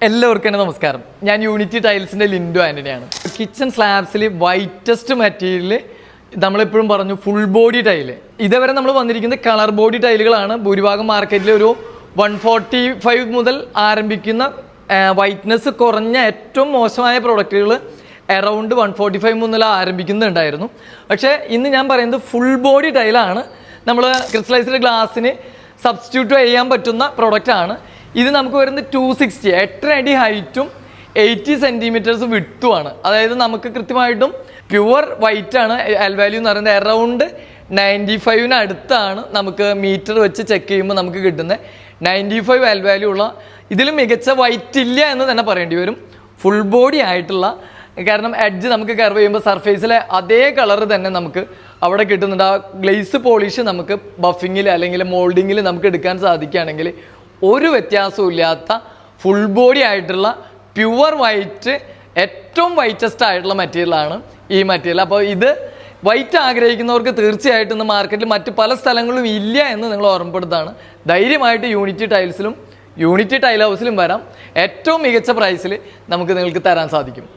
എല്ലാവർക്കും നമസ്കാരം. ഞാൻ യൂണിറ്റി ടൈൽസിൻ്റെ ലിൻഡോ ആൻ്റണിയാണ്. കിച്ചൺ സ്ലാബ്സിൽ വൈറ്റസ്റ്റ് മെറ്റീരിയൽ നമ്മളെപ്പോഴും പറഞ്ഞു ഫുൾ ബോഡി ടൈല്. ഇതേവരെ നമ്മൾ വന്നിരിക്കുന്നത് കളർ ബോഡി ടൈലുകളാണ്. ഭൂരിഭാഗം മാർക്കറ്റിൽ ഒരു 145 മുതൽ ആരംഭിക്കുന്ന വൈറ്റ്നസ് കുറഞ്ഞ ഏറ്റവും മോശമായ പ്രോഡക്റ്റുകൾ അറൗണ്ട് 145 മുതൽ ആരംഭിക്കുന്നുണ്ടായിരുന്നു. പക്ഷേ ഇന്ന് ഞാൻ പറയുന്നത് ഫുൾ ബോഡി ടൈലാണ്. നമ്മൾ ക്രിസ്റ്റലൈസ്ഡ് ഗ്ലാസ്സിന് സബ്സ്റ്റിറ്റ്യൂട്ട് ചെയ്യാൻ പറ്റുന്ന പ്രോഡക്റ്റാണ്. ഇത് നമുക്ക് വരുന്നത് 260, 8 അടി ഹൈറ്റും 80 സെൻറ്റിമീറ്റേഴ്സ് വിട്ടുമാണ്. അതായത് നമുക്ക് കൃത്യമായിട്ടും പ്യുവർ വൈറ്റ് ആണ്. എൽ വാല്യൂ എന്ന് പറയുന്നത് അറൗണ്ട് 95 അടുത്താണ്. നമുക്ക് മീറ്റർ വെച്ച് ചെക്ക് ചെയ്യുമ്പോൾ നമുക്ക് കിട്ടുന്നത് 95 എൽ വാല്യൂ ഉള്ള ഇതിലും മികച്ച വൈറ്റ് ഇല്ല എന്ന് തന്നെ പറയേണ്ടി വരും. ഫുൾ ബോഡി ആയിട്ടുള്ള, കാരണം എഡ്ജ് നമുക്ക് കർവ് ചെയ്യുമ്പോൾ സർഫേസിലെ അതേ കളർ തന്നെ നമുക്ക് അവിടെ കിട്ടുന്നുണ്ട്. ആ ഗ്ലേസ് പോളിഷ് നമുക്ക് ബഫിങ്ങിൽ അല്ലെങ്കിൽ മോൾഡിങ്ങിൽ നമുക്ക് എടുക്കാൻ സാധിക്കുകയാണെങ്കിൽ ഒരു വ്യത്യാസവും ഇല്ലാത്ത ഫുൾ ബോഡി ആയിട്ടുള്ള പ്യുവർ വൈറ്റ്, ഏറ്റവും വൈറ്റസ്റ്റ് ആയിട്ടുള്ള മെറ്റീരിയലാണ് ഈ മെറ്റീരിയൽ. അപ്പോൾ ഇത് വൈറ്റ് ആഗ്രഹിക്കുന്നവർക്ക് തീർച്ചയായിട്ടും ഇന്ന് മാർക്കറ്റിൽ മറ്റ് പല സ്ഥലങ്ങളിലും ഇല്ല എന്ന് നിങ്ങൾ ഓർമ്മപ്പെടുത്താണ്. ധൈര്യമായിട്ട് യൂണിറ്റി ടൈൽസിലും യൂണിറ്റി ടൈൽ ഹൗസിലും വരാം. ഏറ്റവും മികച്ച പ്രൈസിൽ നമുക്ക് നിങ്ങൾക്ക് തരാൻ സാധിക്കും.